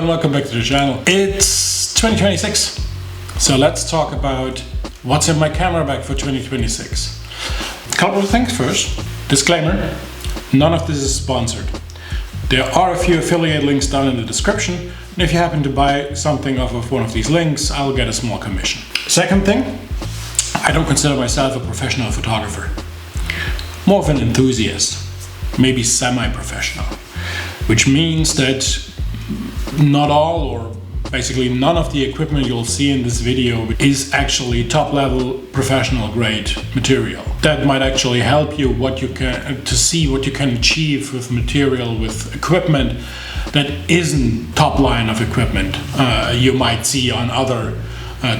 and welcome back to the channel. It's 2026, so let's talk about what's in my camera bag for 2026. A couple of things first. Disclaimer, none of this is sponsored. There are a few affiliate links down in the description, and if you happen to buy something off of one of these links, I'll get a small commission. Second thing, I don't consider myself a professional photographer. More of an enthusiast, maybe semi-professional, which means that not all, or basically none of the equipment you'll see in this video is actually top-level professional grade material. That might actually help you to see what you can achieve with material, with equipment that isn't top line of equipment you might see on other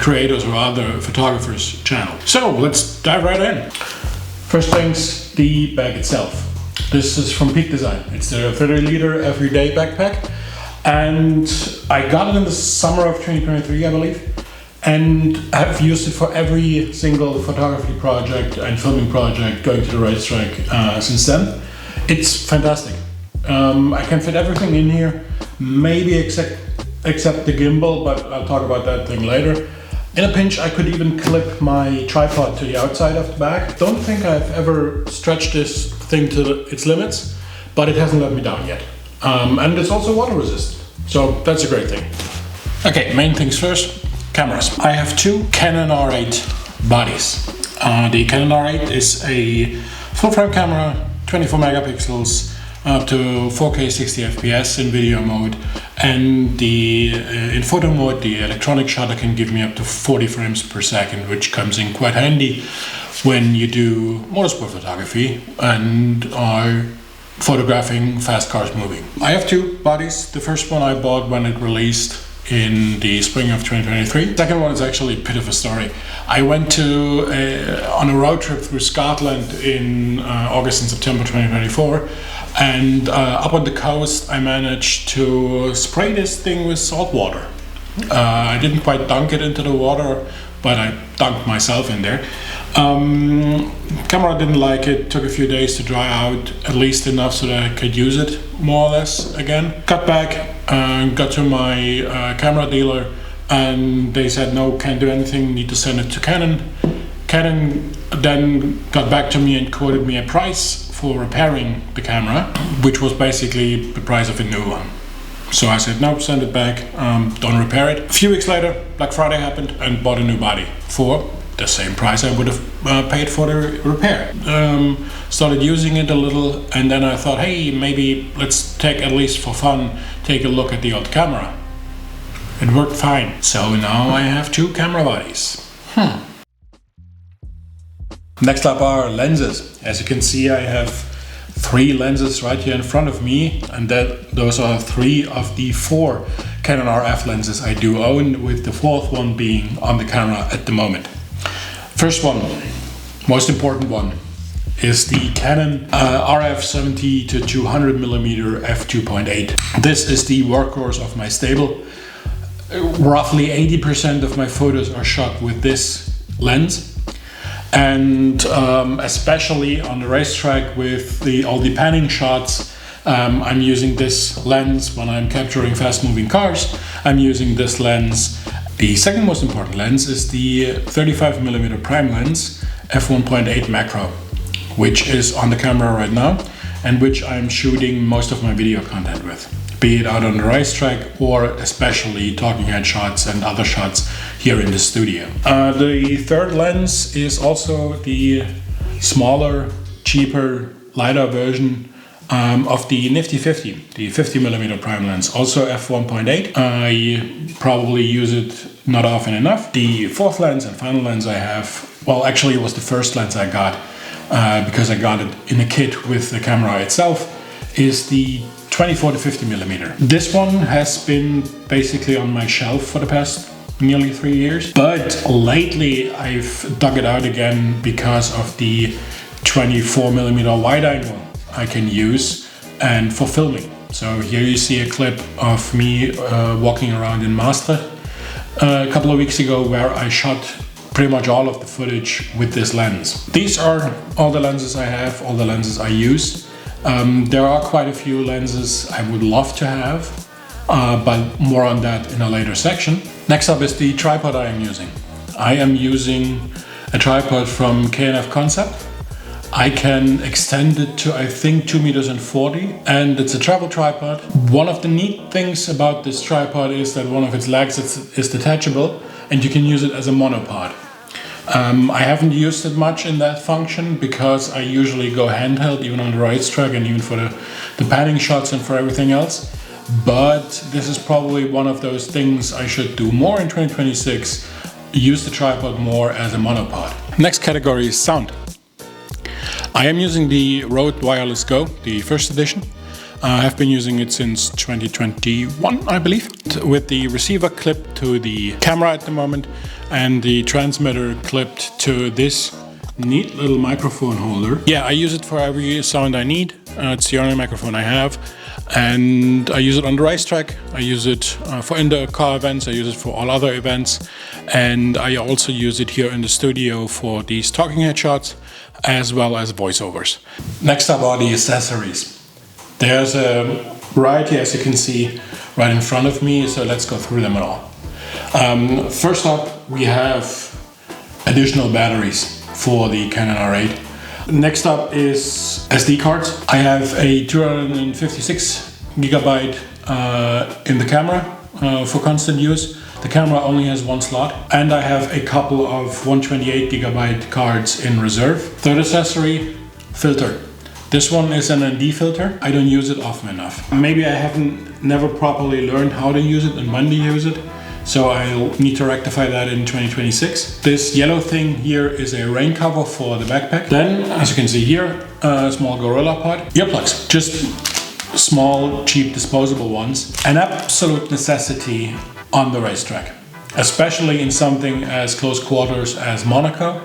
creators or other photographers' channels. So let's dive right in. First things, the bag itself. This is from Peak Design. It's their 30-liter everyday backpack. And I got it in the summer of 2023, I believe, and I've used it for every single photography project and filming project going to the racetrack since then. It's fantastic. I can fit everything in here, maybe except the gimbal, but I'll talk about that thing later. In a pinch, I could even clip my tripod to the outside of the bag. Don't think I've ever stretched this thing to its limits, but it hasn't let me down yet. And it's also water resistant, so that's a great thing. Okay, main things first, cameras. I have two Canon R8 bodies. The Canon R8 is a full frame camera, 24 megapixels, up to 4K 60 FPS in video mode, and in photo mode the electronic shutter can give me up to 40 frames per second, which comes in quite handy when you do motorsport photography and are photographing fast cars moving. I have two bodies. The first one I bought when it released in the spring of 2023. The second one is actually a bit of a story. I went on a road trip through Scotland in August and September 2024, and up on the coast I managed to spray this thing with salt water. I didn't quite dunk it into the water, but I dunked myself in there. Camera didn't like it, took a few days to dry out, at least enough so that I could use it more or less again. Got back, got to my camera dealer, and they said no, can't do anything, need to send it to Canon. Canon then got back to me and quoted me a price for repairing the camera, which was basically the price of a new one. So I said, no, send it back, don't repair it. A few weeks later, Black Friday happened, and bought a new body for the same price I would have paid for the repair. Started using it a little, and then I thought, hey, maybe let's at least for fun, take a look at the old camera. It worked fine. So now I have two camera bodies. Next up are lenses. As you can see, I have three lenses right here in front of me, and those are three of the four Canon RF lenses I do own, with the fourth one being on the camera at the moment. First one, most important one, is the Canon RF 70 to 200mm f2.8. This is the workhorse of my stable. Roughly 80% of my photos are shot with this lens. And especially on the racetrack with all the panning shots, I'm using this lens when I'm capturing fast moving cars. I'm using this lens. The second most important lens is the 35mm prime lens f1.8 macro, which is on the camera right now and which I'm shooting most of my video content with, be it out on the racetrack or especially talking head shots and other shots here in the studio. The third lens is also the smaller, cheaper, lighter version of the Nifty 50, the 50mm prime lens, also f1.8. I probably use it not often enough. The fourth lens and final lens I have, well, actually it was the first lens I got because I got it in a kit with the camera itself, is the 24 to 50mm. This one has been basically on my shelf for the past nearly 3 years, but lately I've dug it out again because of the 24mm wide angle I can use and for filming. So here you see a clip of me walking around in Maastricht a couple of weeks ago, where I shot pretty much all of the footage with this lens. These are all the lenses I have, all the lenses I use. There are quite a few lenses I would love to have, but more on that in a later section. Next up is the tripod I am using. I am using a tripod from K&F Concept. I can extend it to, I think, 2 meters and 40, and it's a travel tripod. One of the neat things about this tripod is that one of its legs is detachable, and you can use it as a monopod. I haven't used it much in that function because I usually go handheld, even on the racetrack and even for the panning shots and for everything else. But this is probably one of those things I should do more in 2026, use the tripod more as a monopod. Next category is sound. I am using the Rode Wireless Go, the first edition. I have been using it since 2021, I believe, with the receiver clipped to the camera at the moment and the transmitter clipped to this neat little microphone holder. Yeah, I use it for every sound I need. It's the only microphone I have, and I use it on the racetrack. I use it for indoor car events. I use it for all other events, and I also use it here in the studio for these talking head shots as well as voiceovers. Next up are the accessories. There's a variety, as you can see right in front of me, so let's go through them all. First up, we have additional batteries for the Canon R8. Next up is SD cards. I have a 256 gigabyte in the camera for constant use. The camera only has one slot, and I have a couple of 128 gigabyte cards in reserve. Third accessory, filter. This one is an ND filter. I don't use it often enough. Maybe I never properly learned how to use it and when to use it, so I'll need to rectify that in 2026. This yellow thing here is a rain cover for the backpack. Then, as you can see here, a small Gorilla Pod. Earplugs, just small, cheap, disposable ones. An absolute necessity on the racetrack, especially in something as close quarters as Monaco.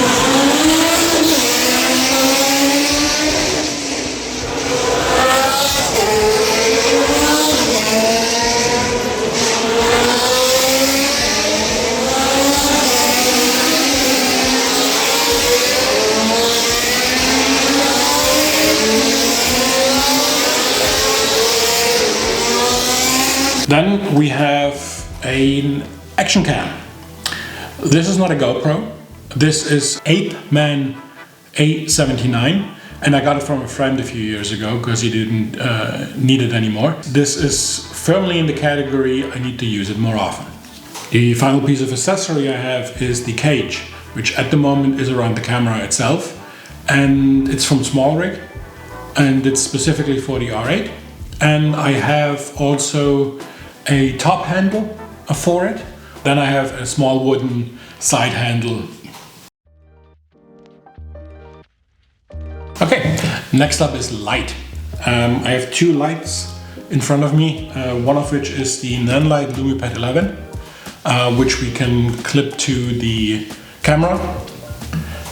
Then we have an action cam. This is not a GoPro. This is 8-man A79, and I got it from a friend a few years ago because he didn't need it anymore. This is firmly in the category I need to use it more often. The final piece of accessory I have is the cage, which at the moment is around the camera itself, and it's from Small Rig, and it's specifically for the R8. And I have also a top handle for it. Then I have a small wooden side handle. Okay, next up is light. I have two lights in front of me, one of which is the Nanlite LumiPad 11, which we can clip to the camera,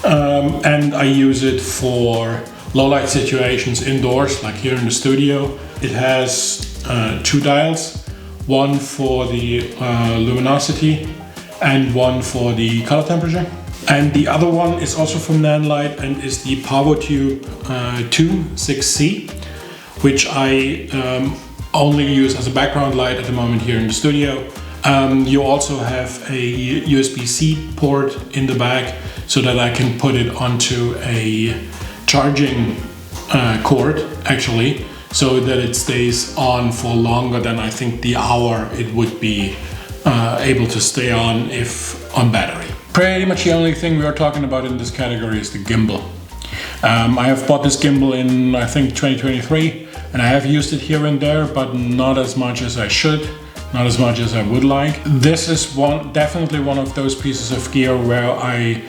and I use it for low light situations indoors, like here in the studio. It has two dials, one for the luminosity and one for the color temperature. And the other one is also from Nanlite and is the PowerTube 2.6C, which I only use as a background light at the moment here in the studio. You also have a USB-C port in the back so that I can put it onto a charging cord, actually, so that it stays on for longer than I think the hour it would be able to stay on if on battery. Pretty much the only thing we are talking about in this category is the gimbal. I have bought this gimbal in, I think, 2023, and I have used it here and there, but not as much as I should, not as much as I would like. This is definitely one of those pieces of gear where I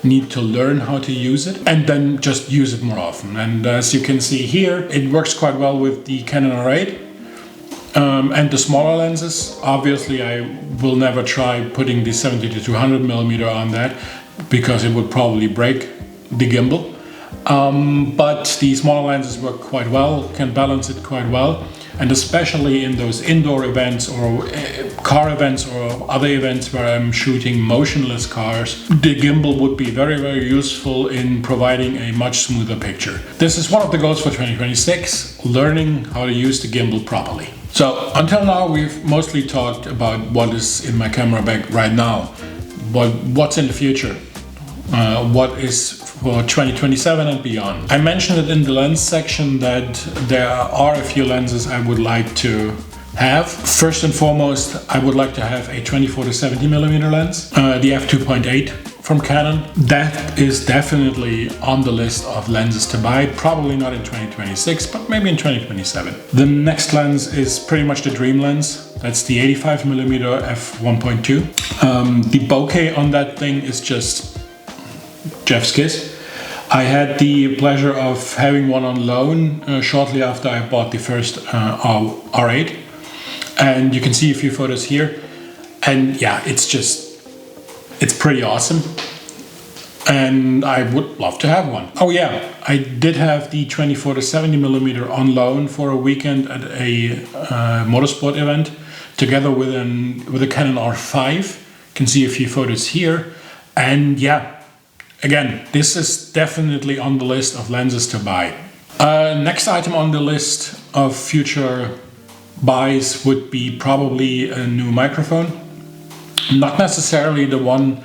need to learn how to use it and then just use it more often. And as you can see here, it works quite well with the Canon R8 and the smaller lenses. Obviously, I will never try putting the 70 to 200 millimeter on that because it would probably break the gimbal. But the smaller lenses work quite well, can balance it quite well. And especially in those indoor events or car events or other events where I'm shooting motionless cars, the gimbal would be very, very useful in providing a much smoother picture. This is one of the goals for 2026, learning how to use the gimbal properly. So until now we've mostly talked about what is in my camera bag right now, what's in the future, what is for 2027 and beyond. I mentioned it in the lens section that there are a few lenses I would like to have. First and foremost, I would like to have a 24 to 70mm lens, the f2.8 from Canon. That is definitely on the list of lenses to buy, probably not in 2026, but maybe in 2027. The next lens is pretty much the dream lens. That's the 85mm f1.2. The bokeh on that thing is just Jeff's kiss. I had the pleasure of having one on loan shortly after I bought the first R8. And you can see a few photos here. And yeah, it's pretty awesome. And I would love to have one. Oh yeah, I did have the 24 to 70mm on loan for a weekend at a motorsport event, together with a Canon R5. You can see a few photos here. And yeah, again, this is definitely on the list of lenses to buy. Next item on the list of future buys would be probably a new microphone. Not necessarily the one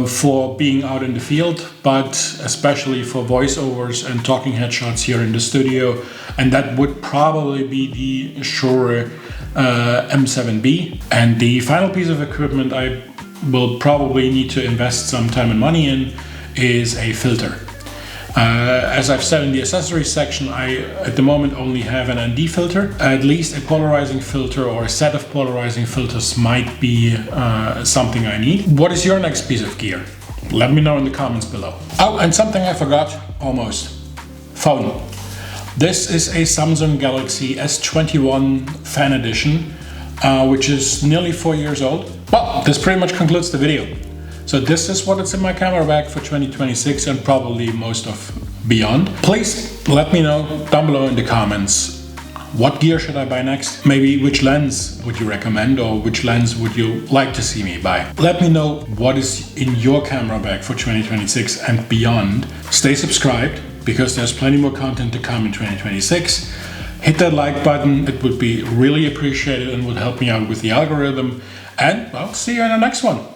for being out in the field, but especially for voiceovers and talking headshots here in the studio. And that would probably be the Shure M7B. And the final piece of equipment I will probably need to invest some time and money in is a filter. As I've said in the accessories section, I at the moment only have an ND filter. At least a polarizing filter or a set of polarizing filters might be something I need. What is your next piece of gear? Let me know in the comments below. Oh, and something I forgot almost. Phone. This is a Samsung Galaxy S21 Fan Edition, which is nearly 4 years old. Well, this pretty much concludes the video. So this is what is in my camera bag for 2026 and probably most of beyond. Please let me know down below in the comments, what gear should I buy next? Maybe which lens would you recommend, or which lens would you like to see me buy? Let me know what is in your camera bag for 2026 and beyond. Stay subscribed, because there's plenty more content to come in 2026. Hit that like button, it would be really appreciated and would help me out with the algorithm. And I'll see you in the next one.